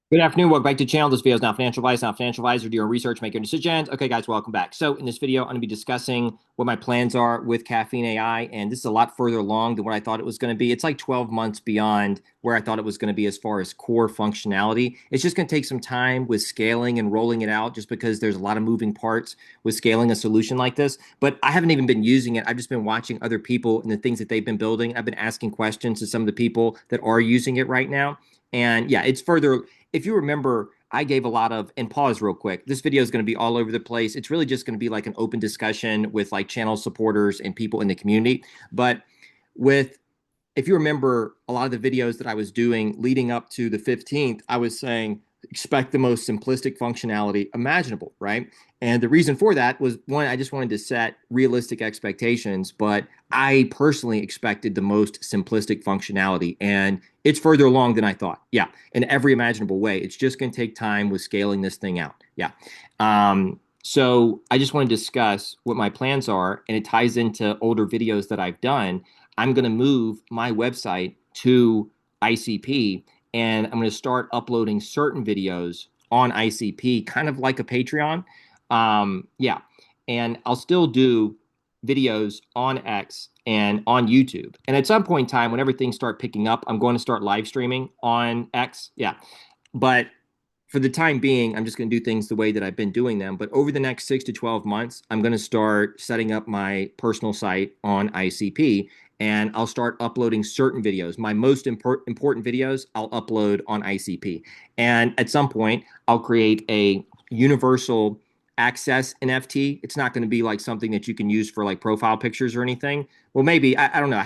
Good afternoon. Welcome back to the channel. This video is not financial advice, not financial advisor. Do your research, make your decisions. Okay, guys, welcome back. So in this video, I'm going to be discussing what my plans are with Caffeine AI, and this is a lot further along than what I thought it was going to be. It's like 12 months beyond where I thought it was going to be as far as core functionality. It's just going to take some time with scaling and rolling it out just because there's a lot of moving parts with scaling a solution like this. But I haven't even been using it. I've just been watching other people and the things that they've been building. I've been asking questions to some of the people that are using it right now. And yeah, it's further if you remember, I gave a lot of, and pause real quick. This video is going to be all over the place. It's really just going to be like an open discussion with like channel supporters and people in the community. But with, if you remember a lot of the videos that I was doing leading up to the 15th, I was saying expect the most simplistic functionality imaginable, right? And the reason for that was one, I just wanted to set realistic expectations, but I personally expected the most simplistic functionality, and it's further along than I thought. Yeah, in every imaginable way. It's just going to take time with scaling this thing out. Yeah. So I just want to discuss what my plans are, and it ties into older videos that I've done. I'm going to move my website to ICP, and I'm going to start uploading certain videos on ICP, kind of like a Patreon. Yeah, and I'll still do videos on X and on YouTube. And at some point in time, whenever things start picking up, I'm going to start live streaming on X. Yeah, but for the time being, I'm just going to do things the way that I've been doing them. But over the next 6 to 12 months, I'm going to start setting up my personal site on ICP, and I'll start uploading certain videos. My most important videos, I'll upload on ICP. And at some point, I'll create a universal access NFT. It's not going to be like something that you can use for like profile pictures or anything. Well, maybe, I don't know.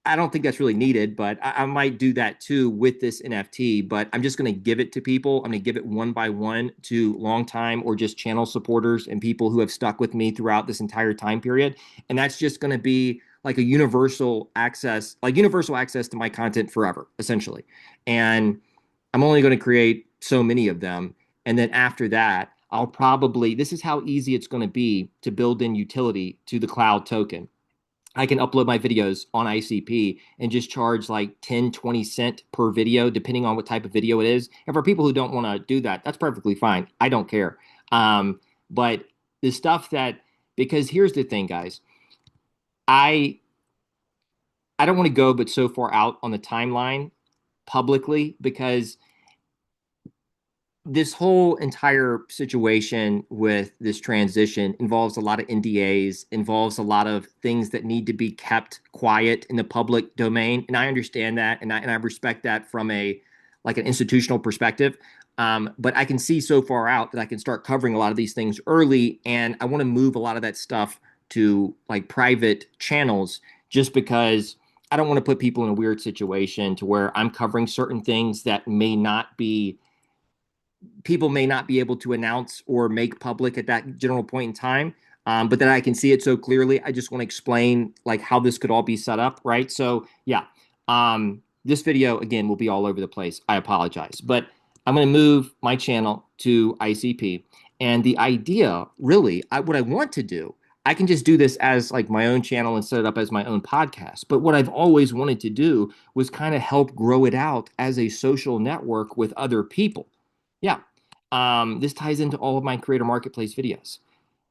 I don't think that's really needed, but I might do that too with this NFT. But I'm just going to give it to people. I'm going to give it one by one to longtime or just channel supporters and people who have stuck with me throughout this entire time period. And that's just going to be like a universal access to my content forever, essentially. And I'm only going to create so many of them. And then after that, this is how easy it's going to be to build in utility to the cloud token. I can upload my videos on ICP and just charge like 10, 20 cents per video, depending on what type of video it is. And for people who don't want to do that, that's perfectly fine. I don't care. But the stuff that, because here's the thing, guys, I I don't want to go but so far out on the timeline publicly because this whole entire situation with this transition involves a lot of NDAs, involves a lot of things that need to be kept quiet in the public domain, and I understand that, and I respect that from a like an institutional perspective. But I can see so far out that I can start covering a lot of these things early, and I want to move a lot of that stuff to like private channels, just because I don't want to put people in a weird situation to where I'm covering certain things that may not be people may not be able to announce or make public at that general point in time. But then I can see it so clearly. I just want to explain like how this could all be set up, right? So yeah, this video again will be all over the place. I apologize, but I'm going to move my channel to ICP, and the idea, really, what I want to do. I can just do this as like my own channel and set it up as my own podcast. But what I've always wanted to do was kind of help grow it out as a social network with other people. Yeah. This ties into all of my creator marketplace videos.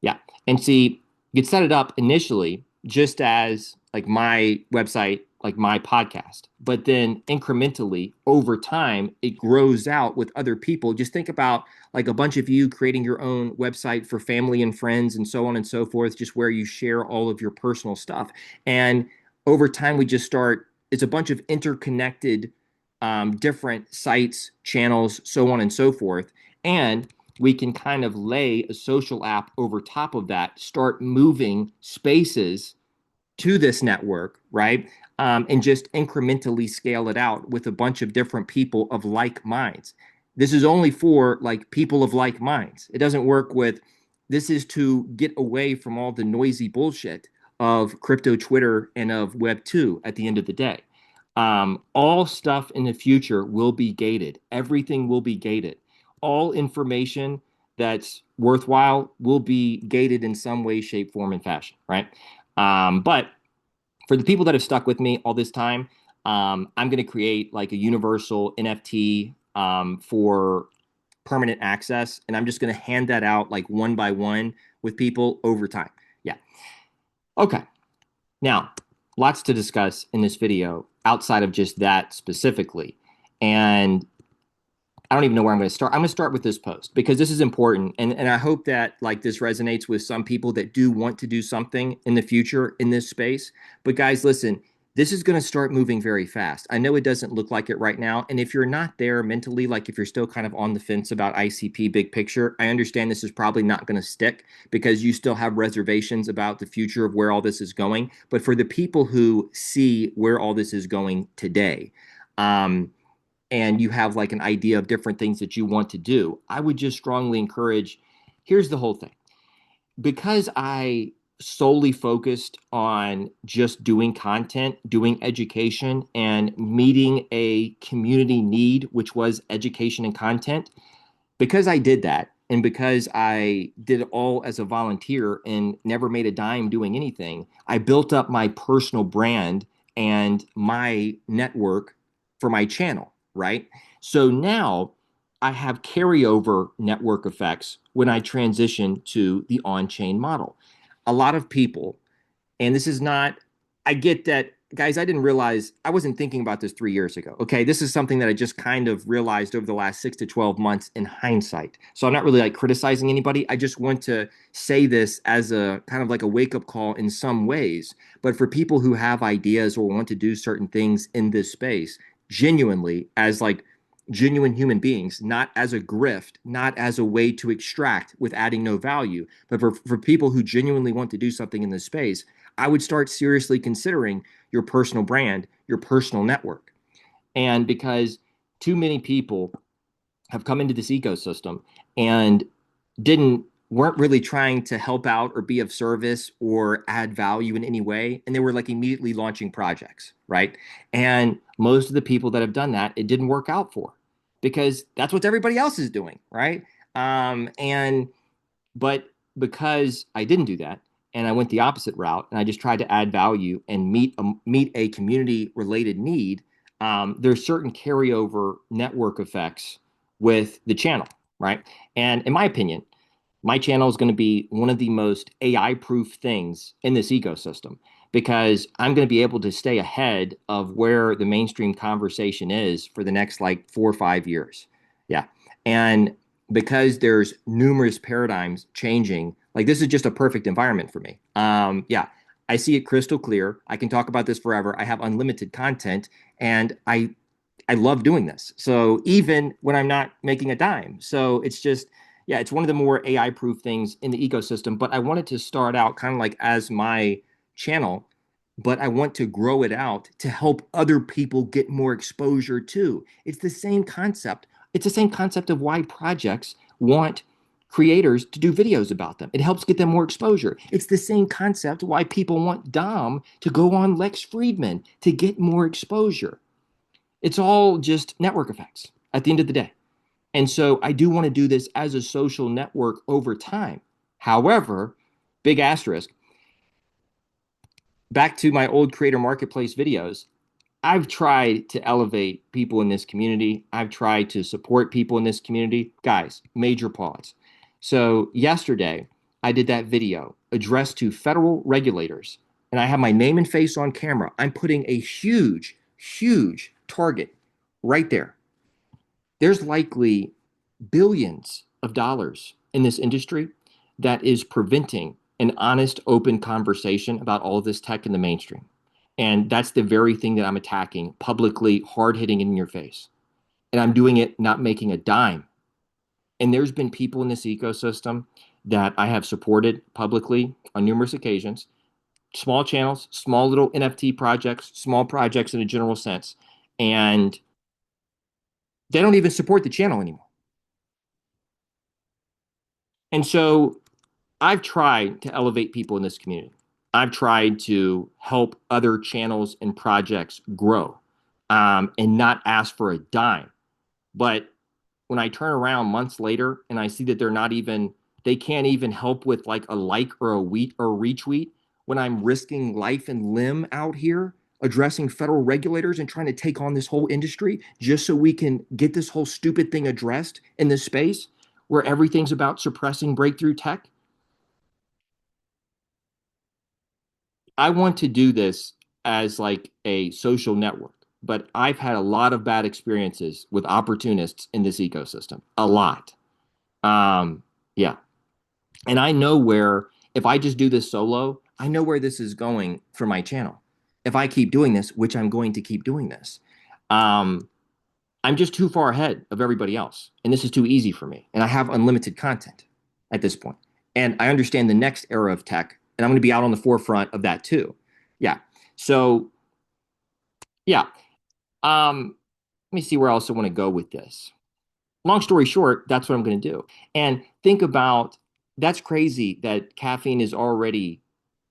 Yeah. And see, you could set it up initially just as like my website, like my podcast, but then incrementally over time, it grows out with other people. Just think about like a bunch of you creating your own website for family and friends and so on and so forth, just where you share all of your personal stuff. And over time, it's a bunch of interconnected different sites, channels, so on and so forth. And we can kind of lay a social app over top of that, start moving spaces to this network, right? And just incrementally scale it out with a bunch of different people of like minds. This is only for like people of like minds. It doesn't work with, this is to get away from all the noisy bullshit of crypto Twitter and of Web 2 at the end of the day. All stuff in the future will be gated. Everything will be gated. All information that's worthwhile will be gated in some way, shape, form, and fashion, right? But for the people that have stuck with me all this time, I'm going to create like a universal NFT for permanent access, and I'm just going to hand that out like one by one with people over time. Yeah. Okay. Now, lots to discuss in this video outside of just that specifically. And I don't even know where I'm going to start. I'm going to start with this post because this is important. And I hope that like this resonates with some people that do want to do something in the future in this space. But guys, listen, this is going to start moving very fast. I know it doesn't look like it right now. And if you're not there mentally, like if you're still kind of on the fence about ICP big picture, I understand this is probably not going to stick because you still have reservations about the future of where all this is going. But for the people who see where all this is going today, and you have like an idea of different things that you want to do, I would just strongly encourage. Here's the whole thing. Because I solely focused on just doing content, doing education, and meeting a community need, which was education and content, because I did that, and because I did it all as a volunteer and never made a dime doing anything, I built up my personal brand and my network for my channel, right? So now I have carryover network effects when I transition to the on-chain model. A lot of people, and this is not, I get that, guys, I didn't realize, I wasn't thinking about this 3 years ago. Okay. This is something that I just kind of realized over the last 6 to 12 months in hindsight. So I'm not really like criticizing anybody. I just want to say this as a kind of like a wake up call in some ways. But for people who have ideas or want to do certain things in this space, genuinely, as like genuine human beings, not as a grift, not as a way to extract with adding no value, but for people who genuinely want to do something in this space, I would start seriously considering your personal brand, your personal network. And because too many people have come into this ecosystem and didn't weren't really trying to help out or be of service or add value in any way, and they were like immediately launching projects, right? And most of the people that have done that, it didn't work out for because that's what everybody else is doing, right? And but because I didn't do that, and I went the opposite route, and I just tried to add value and meet a community related need, there's certain carryover network effects with the channel, right? And in my opinion, my channel is going to be one of the most AI proof things in this ecosystem because I'm going to be able to stay ahead of where the mainstream conversation is for the next like 4 or 5 years. Yeah. And because there's numerous paradigms changing, like this is just a perfect environment for me. Yeah. I see it crystal clear. I can talk about this forever. I have unlimited content and I love doing this. So even when I'm not making a dime. So it's just, yeah, it's one of the more AI proof things in the ecosystem. But I wanted to start out kind of like as my channel, but I want to grow it out to help other people get more exposure too. It's the same concept. It's the same concept of why projects want creators to do videos about them. It helps get them more exposure. It's the same concept why people want Dom to go on Lex Friedman to get more exposure. It's all just network effects at the end of the day. And so I do want to do this as a social network over time. However, big asterisk, back to my old creator marketplace videos, I've tried to elevate people in this community. I've tried to support people in this community. Guys, major pause. So yesterday, I did that video addressed to federal regulators, and I have my name and face on camera. I'm putting a huge, huge target right there. There's likely billions of dollars in this industry that is preventing an honest, open conversation about all of this tech in the mainstream. And that's the very thing that I'm attacking publicly, hard hitting in your face. And I'm doing it not making a dime. And there's been people in this ecosystem that I have supported publicly on numerous occasions, small channels, small little NFT projects, small projects in a general sense. And they don't even support the channel anymore. And so I've tried to elevate people in this community. I've tried to help other channels and projects grow and not ask for a dime. But when I turn around months later and I see that they can't even help with like a like or a retweet when I'm risking life and limb out here, addressing federal regulators and trying to take on this whole industry just so we can get this whole stupid thing addressed in this space where everything's about suppressing breakthrough tech. I want to do this as like a social network, but I've had a lot of bad experiences with opportunists in this ecosystem. A lot. Um, yeah. And I know where, if I just do this solo, I know where this is going for my channel. If I keep doing this, which I'm going to keep doing this, um, I'm just too far ahead of everybody else. And this is too easy for me. And I have unlimited content at this point. And I understand the next era of tech, and I'm going to be out on the forefront of that too. Yeah. So, yeah. Let me see where else I want to go with this. Long story short, that's what I'm going to do. And think about that's crazy that caffeine is already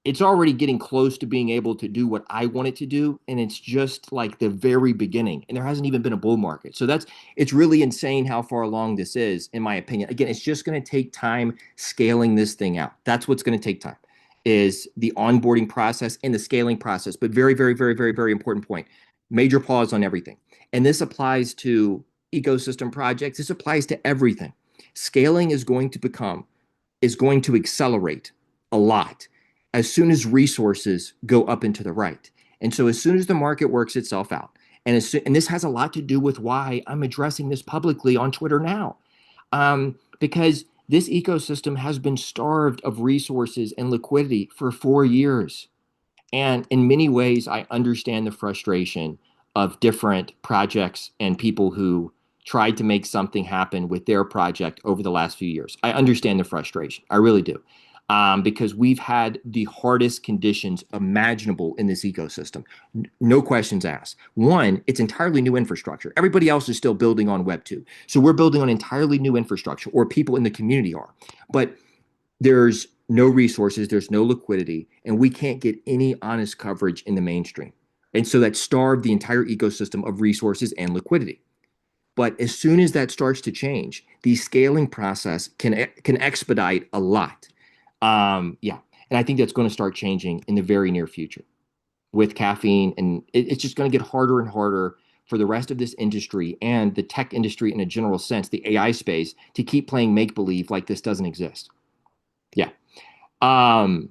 it's already getting close to being able to do what I want it to do, and it's just like the very beginning, and there hasn't even been a bull market. So that's it's really insane how far along this is, in my opinion. Again, it's just going to take time scaling this thing out. That's what's going to take time, is the onboarding process and the scaling process. But very, very, very, very, very important point. Major pause on everything, and this applies to ecosystem projects. This applies to everything. Scaling is going to accelerate a lot as soon as resources go up and to the right. And so as soon as the market works itself out, and this has a lot to do with why I'm addressing this publicly on Twitter now, because this ecosystem has been starved of resources and liquidity for 4 years. And in many ways, I understand the frustration of different projects and people who tried to make something happen with their project over the last few years. I understand the frustration. I really do. Because we've had the hardest conditions imaginable in this ecosystem. No questions asked. One, it's entirely new infrastructure. Everybody else is still building on Web 2. So we're building on entirely new infrastructure, or people in the community are. But there's no resources, there's no liquidity, and we can't get any honest coverage in the mainstream. And so that starved the entire ecosystem of resources and liquidity. But as soon as that starts to change, the scaling process can expedite a lot. Yeah, and I think that's going to start changing in the very near future with caffeine, and it's just going to get harder and harder for the rest of this industry and the tech industry in a general sense, the AI space, to keep playing make believe like this doesn't exist. Yeah. Um,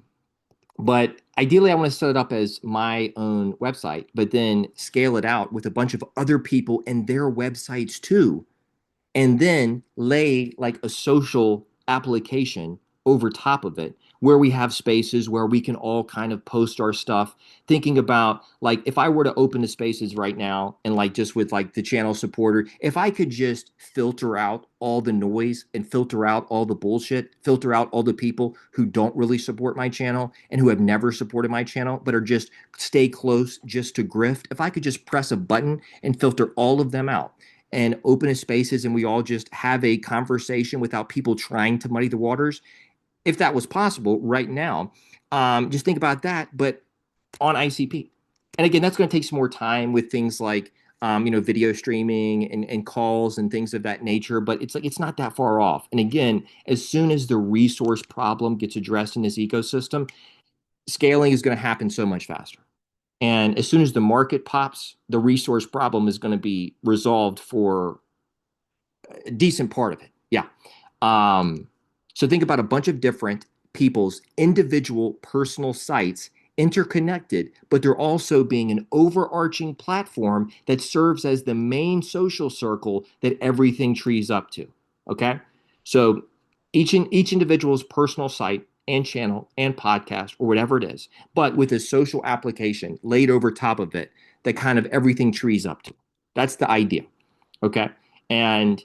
but ideally, I want to set it up as my own website, but then scale it out with a bunch of other people and their websites too, and then lay like a social application over top of it where we have spaces where we can all kind of post our stuff, thinking about like if I were to open the spaces right now and like just with like the channel supporter, if I could just filter out all the noise and filter out all the bullshit, filter out all the people who don't really support my channel and who have never supported my channel but are just stay close just to grift, if I could just press a button and filter all of them out and open a spaces and we all just have a conversation without people trying to muddy the waters, if that was possible right now, just think about that, but on ICP. And again, that's going to take some more time with things like video streaming and calls and things of that nature, but it's like it's not that far off. And again, as soon as the resource problem gets addressed in this ecosystem, scaling is going to happen so much faster. And as soon as the market pops, the resource problem is going to be resolved for a decent part of it. Yeah. Um, so think about a bunch of different people's individual personal sites interconnected, but they're also being an overarching platform that serves as the main social circle that everything trees up to. Okay. So each individual's personal site and channel and podcast or whatever it is, but with a social application laid over top of it that kind of everything trees up to. That's the idea. Okay. And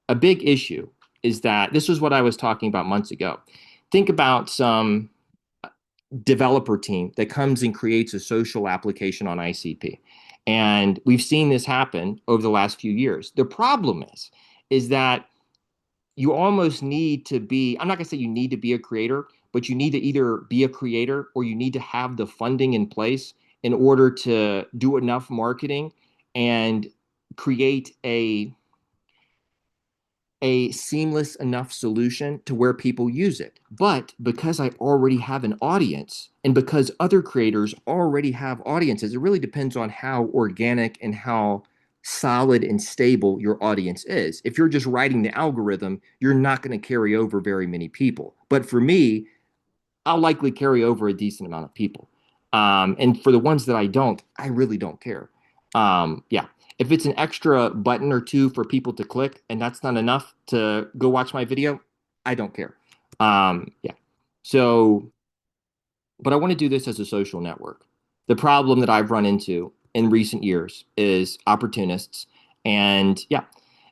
a big issue is that this was what I was talking about months ago. Think about some developer team that comes and creates a social application on ICP. And we've seen this happen over the last few years. The problem is that you almost need to be, I'm not going to say you need to be a creator, but you need to either be a creator or you need to have the funding in place in order to do enough marketing and create a seamless enough solution to where people use it. But because I already have an audience and because other creators already have audiences, it really depends on how organic and how solid and stable your audience is. If you're just writing the algorithm, you're not going to carry over very many people. But for me, I'll likely carry over a decent amount of people. And for the ones that I don't, I really don't care. Yeah. If it's an extra button or two for people to click and that's not enough to go watch my video, I don't care. Yeah. So, but I want to do this as a social network. The problem that I've run into in recent years is opportunists and yeah,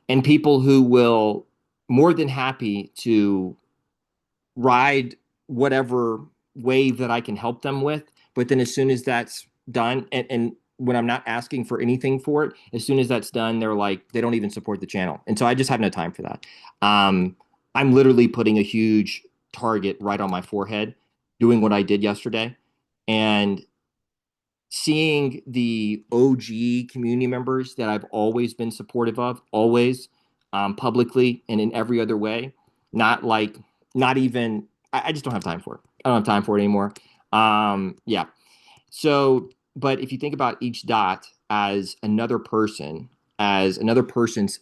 and people who will more than happy to ride whatever wave that I can help them with. But then as soon as that's done, and when I'm not asking for anything for it, as soon as that's done, they're like, they don't even support the channel. And so I just have no time for that. Um, I'm literally putting a huge target right on my forehead, doing what I did yesterday. And seeing the OG community members that I've always been supportive of, always publicly and in every other way, not like, not even, I just don't have time for it. I don't have time for it anymore. Yeah. So, but if you think about each dot as another person's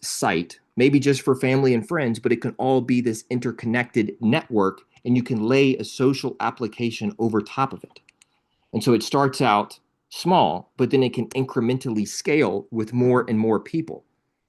site, maybe just for family and friends, but it can all be this interconnected network and you can lay a social application over top of it. And so it starts out small, but then it can incrementally scale with more and more people.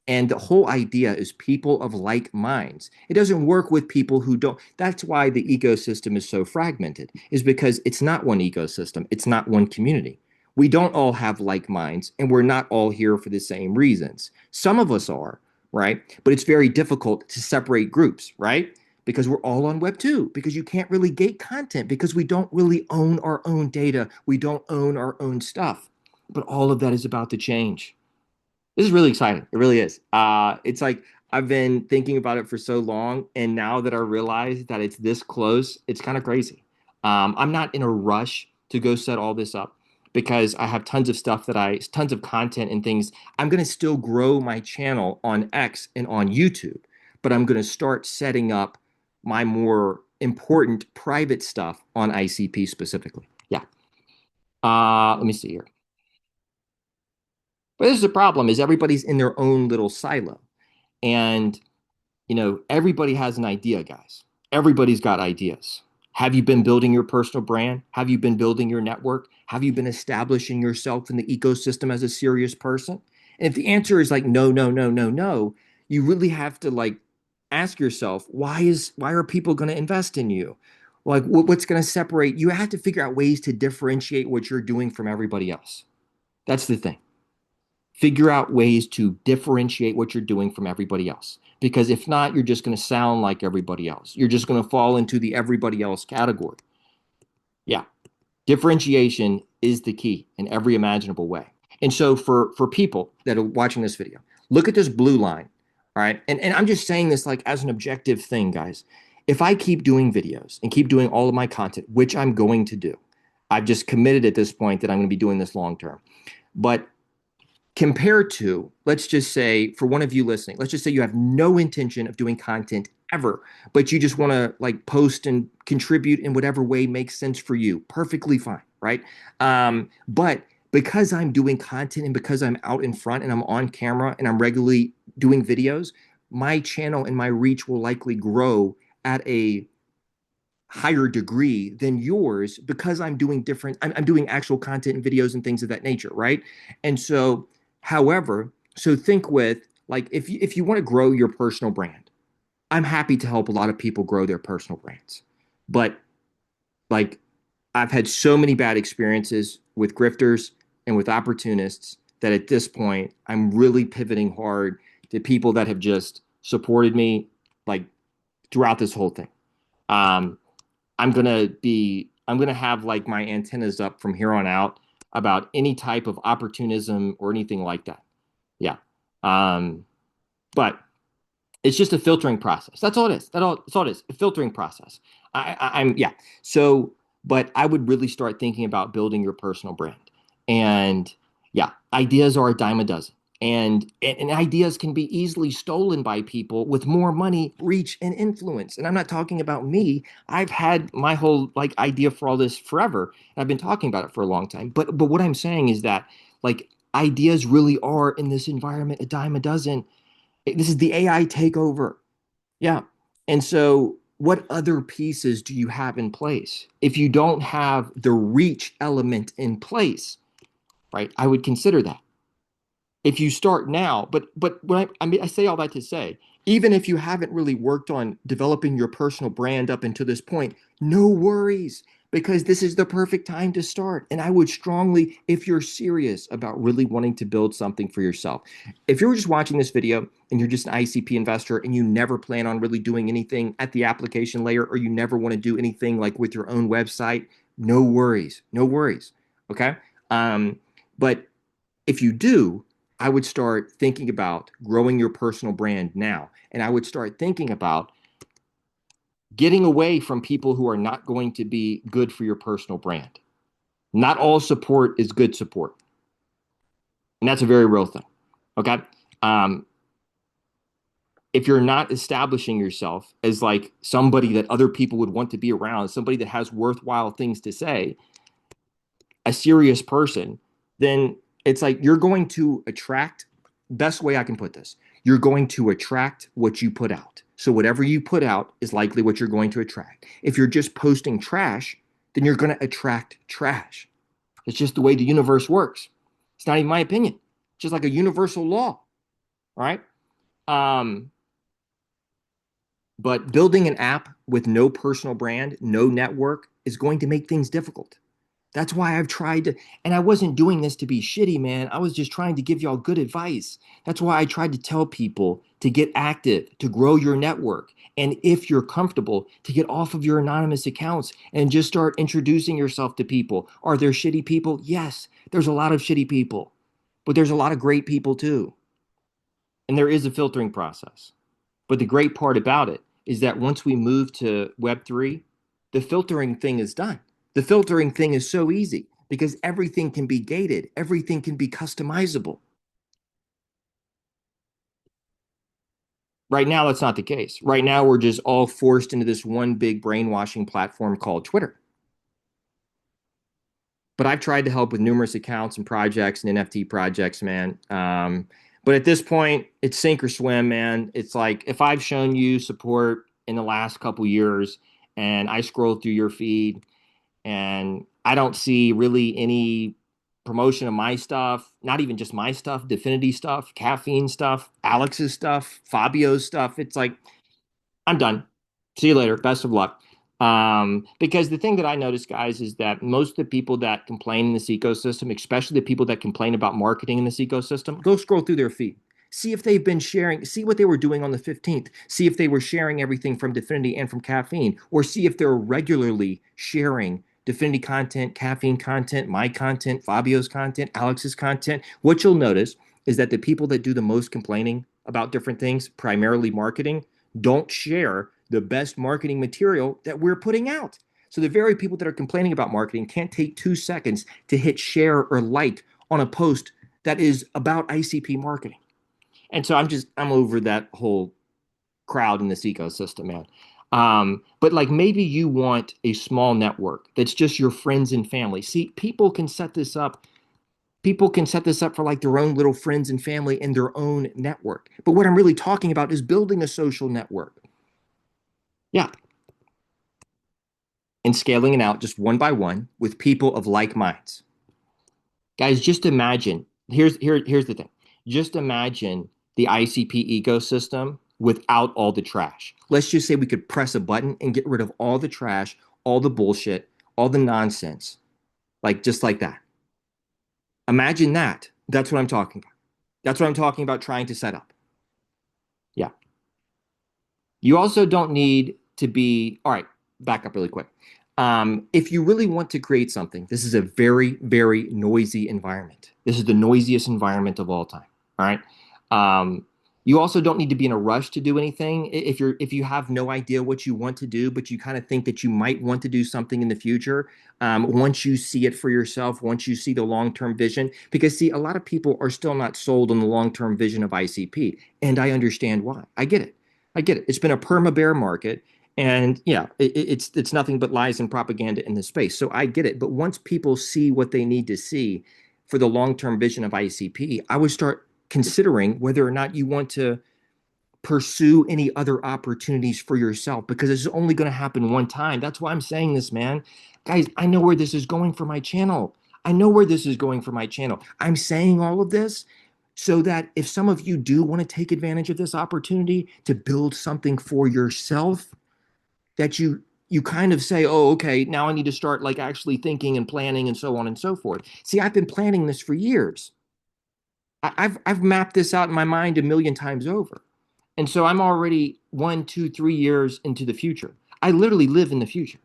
And the whole idea is people of like minds. It doesn't work with people who don't. That's why the ecosystem is so fragmented, is because it's not one ecosystem, it's not one community. We don't all have like minds, and we're not all here for the same reasons. Some of us are, right? But it's very difficult to separate groups, right? Because we're all on Web 2, because you can't really gate content, because we don't really own our own data. We don't own our own stuff. But all of that is about to change. This is really exciting. It really is. It's like I've been thinking about it for so long, and now that I realize that it's this close, it's kind of crazy. I'm not in a rush to go set all this up because I have tons of stuff tons of content and things. I'm going to still grow my channel on X and on YouTube, but I'm going to start setting up my more important private stuff on ICP specifically. Yeah. Let me see here. But this is the problem: is everybody's in their own little silo. And, everybody has an idea, guys. Everybody's got ideas. Have you been building your personal brand? Have you been building your network? Have you been establishing yourself in the ecosystem as a serious person? And if the answer is like no, no, no, no, no, you really have to like ask yourself, why are people going to invest in you? Like what's going to separate? You have to figure out ways to differentiate what you're doing from everybody else. That's the thing. Figure out ways to differentiate what you're doing from everybody else. Because if not, you're just going to sound like everybody else. You're just going to fall into the everybody else category. Yeah. Differentiation is the key in every imaginable way. And so for people that are watching this video, look at this blue line. All right. And I'm just saying this like as an objective thing, guys. If I keep doing videos and keep doing all of my content, which I'm going to do, I've just committed at this point that I'm going to be doing this long term. But compared to, let's just say, for one of you listening, let's just say you have no intention of doing content ever, but you just want to like post and contribute in whatever way makes sense for you. Perfectly fine, right? But because I'm doing content and because I'm out in front and I'm on camera and I'm regularly doing videos, my channel and my reach will likely grow at a higher degree than yours because I'm doing actual content and videos and things of that nature, right? And so, however, so think with like if you want to grow your personal brand, I'm happy to help a lot of people grow their personal brands. But like I've had so many bad experiences with grifters and with opportunists that at this point I'm really pivoting hard to people that have just supported me like throughout this whole thing. Um, I'm gonna have like my antennas up from here on out about any type of opportunism or anything like that. Yeah. Um, but it's just a filtering process. That's all it is. That's all it is. A filtering process. I'm yeah. So, but I would really start thinking about building your personal brand. And yeah, ideas are a dime a dozen. And ideas can be easily stolen by people with more money, reach, and influence. And I'm not talking about me. I've had my whole like idea for all this forever, and I've been talking about it for a long time. But what I'm saying is that like ideas really are in this environment a dime a dozen. This is the AI takeover. Yeah. And so what other pieces do you have in place? If you don't have the reach element in place, right? I would consider that if you start now. But when I mean, I say all that to say, even if you haven't really worked on developing your personal brand up until this point, no worries, because this is the perfect time to start. And I would strongly, if you're serious about really wanting to build something for yourself, if you're just watching this video and you're just an ICP investor and you never plan on really doing anything at the application layer, or you never want to do anything like with your own website, no worries, no worries. Okay. But if you do, I would start thinking about growing your personal brand now. And I would start thinking about getting away from people who are not going to be good for your personal brand. Not all support is good support. And that's a very real thing. Okay. Um, if you're not establishing yourself as like somebody that other people would want to be around, somebody that has worthwhile things to say, a serious person, then it's like you're going to attract, best way I can put this, you're going to attract what you put out. So whatever you put out is likely what you're going to attract. If you're just posting trash, then you're going to attract trash. It's just the way the universe works. It's not even my opinion. It's just like a universal law, right? Um, but building an app with no personal brand, no network is going to make things difficult. That's why I've tried to, and I wasn't doing this to be shitty, man. I was just trying to give y'all good advice. That's why I tried to tell people to get active, to grow your network. And if you're comfortable, to get off of your anonymous accounts and just start introducing yourself to people. Are there shitty people? Yes, there's a lot of shitty people, but there's a lot of great people too. And there is a filtering process. But the great part about it is that once we move to Web3, the filtering thing is done. The filtering thing is so easy because everything can be gated, everything can be customizable. Right now, that's not the case. Right now, we're just all forced into this one big brainwashing platform called Twitter. But I've tried to help with numerous accounts and projects and NFT projects, man. But at this point, it's sink or swim, man. It's like if I've shown you support in the last couple years and I scroll through your feed and I don't see really any promotion of my stuff, not even just my stuff, Definity stuff, caffeine stuff, Alex's stuff, Fabio's stuff. It's like I'm done. See you later. Best of luck. Because the thing that I notice, guys, is that most of the people that complain in this ecosystem, especially the people that complain about marketing in this ecosystem, go scroll through their feed. See if they've been sharing, see what they were doing on the 15th. See if they were sharing everything from Definity and from caffeine, or see if they're regularly sharing Definity content, caffeine content, my content, Fabio's content, Alex's content. What you'll notice is that the people that do the most complaining about different things, primarily marketing, don't share the best marketing material that we're putting out. So the very people that are complaining about marketing can't take 2 seconds to hit share or like on a post that is about ICP marketing. And so I'm over that whole crowd in this ecosystem, man. But like maybe you want a small network that's just your friends and family. See, people can set this up. People can set this up for like their own little friends and family in their own network. But what I'm really talking about is building a social network. Yeah, and scaling it out just one by one with people of like minds. Guys, just imagine. Here's the thing. Just imagine the ICP ecosystem without all the trash. Let's just say we could press a button and get rid of all the trash, all the bullshit, all the nonsense, like just like that. Imagine that. That's what I'm talking about. That's what I'm talking about trying to set up. Yeah. You also don't need to be, all right, back up really quick. If you really want to create something, this is a very, very noisy environment. This is the noisiest environment of all time. All right. Um, You also don't need to be in a rush to do anything. If you have no idea what you want to do, but you kind of think that you might want to do something in the future, once you see it for yourself, once you see the long-term vision, because see, a lot of people are still not sold on the long-term vision of ICP, and I understand why. I get it. I get it. It's been a perma bear market, and yeah, it's nothing but lies and propaganda in this space. So I get it. But once people see what they need to see for the long-term vision of ICP, I would start considering whether or not you want to pursue any other opportunities for yourself because it's only going to happen one time. That's why I'm saying this, man. Guys, I know where this is going for my channel. I know where this is going for my channel. I'm saying all of this so that if some of you do want to take advantage of this opportunity to build something for yourself, that you kind of say, oh, okay, now I need to start like actually thinking and planning and so on and so forth. See, I've been planning this for years. I've mapped this out in my mind a million times over. And so I'm already 1, 2, 3 years into the future. I literally live in the future.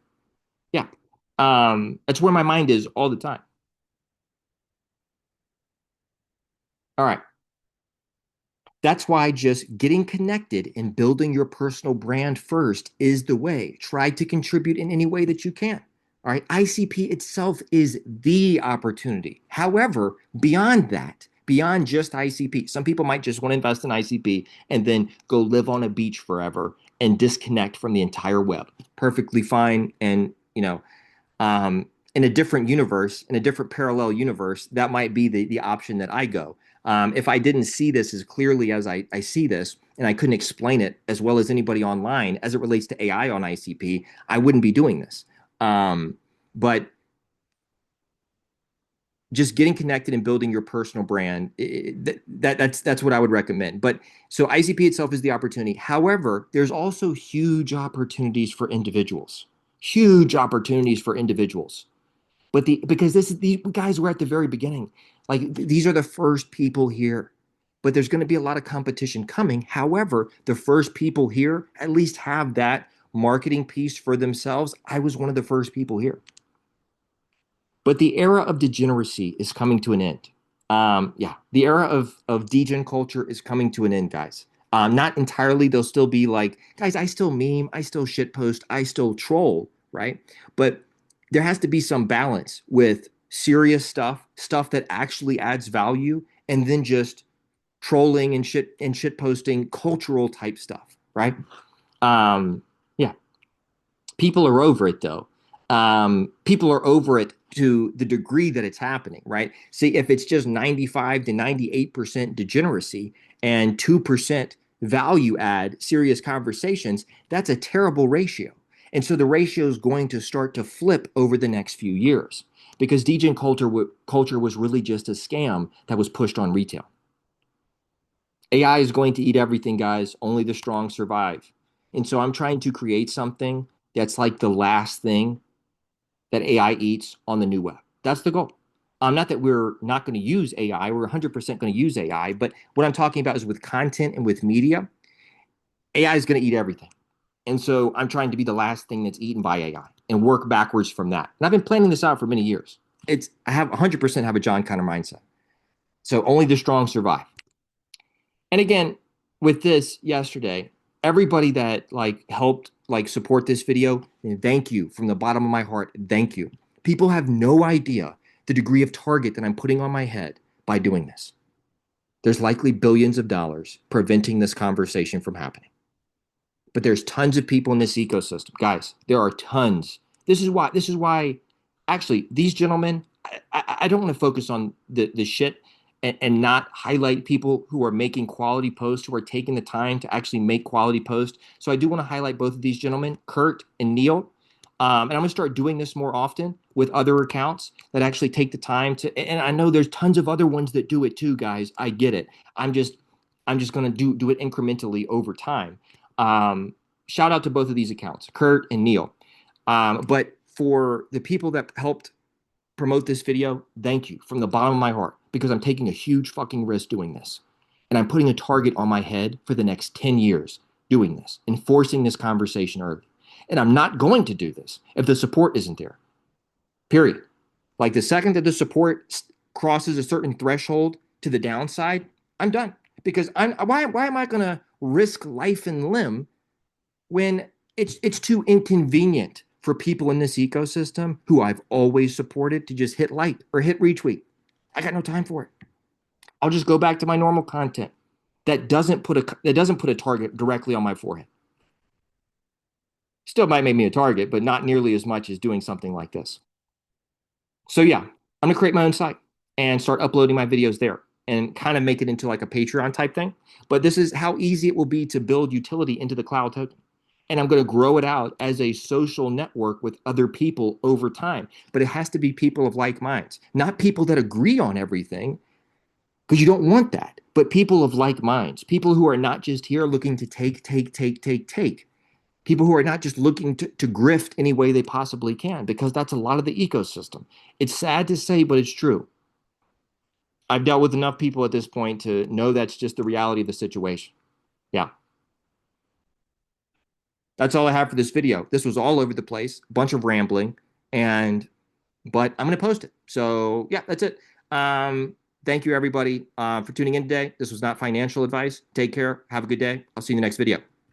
Yeah. That's where my mind is all the time. All right. That's why just getting connected and building your personal brand first is the way. Try to contribute in any way that you can. All right. ICP itself is the opportunity. However, beyond that, beyond just ICP, some people might just want to invest in ICP and then go live on a beach forever and disconnect from the entire web. Perfectly fine. And, in a different universe, in a different parallel universe, that might be the option that I go. If I didn't see this as clearly as I see this, and I couldn't explain it as well as anybody online as it relates to AI on ICP, I wouldn't be doing this. But just getting connected and building your personal brand, that's what I would recommend. But so ICP itself is the opportunity. However, there's also huge opportunities for individuals. Huge opportunities for individuals. But because the guys were at the very beginning. Like these are the first people here. But there's going to be a lot of competition coming. However, the first people here at least have that marketing piece for themselves. I was one of the first people here. But the era of degeneracy is coming to an end. Yeah, the era of degen culture is coming to an end, guys. Not entirely. There'll still be like, guys, I still meme, I still shitpost, I still troll, right? But there has to be some balance with serious stuff, stuff that actually adds value, and then just trolling and shit posting cultural type stuff, right? Yeah, people are over it though. People are over it to the degree that it's happening, right? See, if it's just 95 to 98% degeneracy and 2% value add serious conversations, that's a terrible ratio. And so the ratio is going to start to flip over the next few years because degen culture was really just a scam that was pushed on retail. AI is going to eat everything, guys. Only the strong survive. And so I'm trying to create something that's like the last thing that AI eats on the new web. That's the goal. Not that we're not going to use AI, we're 100% going to use AI, but what I'm talking about is with content and with media, AI is going to eat everything. And so I'm trying to be the last thing that's eaten by AI and work backwards from that. And I've been planning this out for many years. I have 100% have a John Connor mindset. So only the strong survive. And again, with this yesterday, everybody that like helped like support this video, thank you from the bottom of my heart. Thank you. People have no idea the degree of target that I'm putting on my head by doing this. There's likely billions of dollars preventing this conversation from happening. But there's tons of people in this ecosystem. Guys, there are tons. This is why actually these gentlemen, I don't want to focus on the shit and not highlight people who are making quality posts, who are taking the time to actually make quality posts. So I do want to highlight both of these gentlemen, Kurt and Neil. And I'm going to start doing this more often with other accounts that actually take the time to, and I know there's tons of other ones that do it too, guys. I get it. I'm just going to do it incrementally over time. Shout out to both of these accounts, Kurt and Neil. But for the people that helped promote this video, thank you from the bottom of my heart because I'm taking a huge fucking risk doing this. And I'm putting a target on my head for the next 10 years doing this, enforcing this conversation early. And I'm not going to do this if the support isn't there. Period. Like the second that the support crosses a certain threshold to the downside, I'm done because why am I going to risk life and limb when it's too inconvenient for people in this ecosystem who I've always supported to just hit like or hit retweet. I got no time for it. I'll just go back to my normal content that doesn't put a target directly on my forehead. Still might make me a target, but not nearly as much as doing something like this. So yeah, I'm gonna create my own site and start uploading my videos there and kind of make it into like a Patreon type thing. But this is how easy it will be to build utility into the cloud token. And I'm going to grow it out as a social network with other people over time. But it has to be people of like minds, not people that agree on everything, because you don't want that. But people of like minds, people who are not just here looking to take. People who are not just looking to grift any way they possibly can, because that's a lot of the ecosystem. It's sad to say, but it's true. I've dealt with enough people at this point to know that's just the reality of the situation. Yeah. That's all I have for this video. This was all over the place, a bunch of rambling, and but I'm going to post it. So yeah, that's it. Thank you everybody for tuning in today. This was not financial advice. Take care. Have a good day. I'll see you in the next video.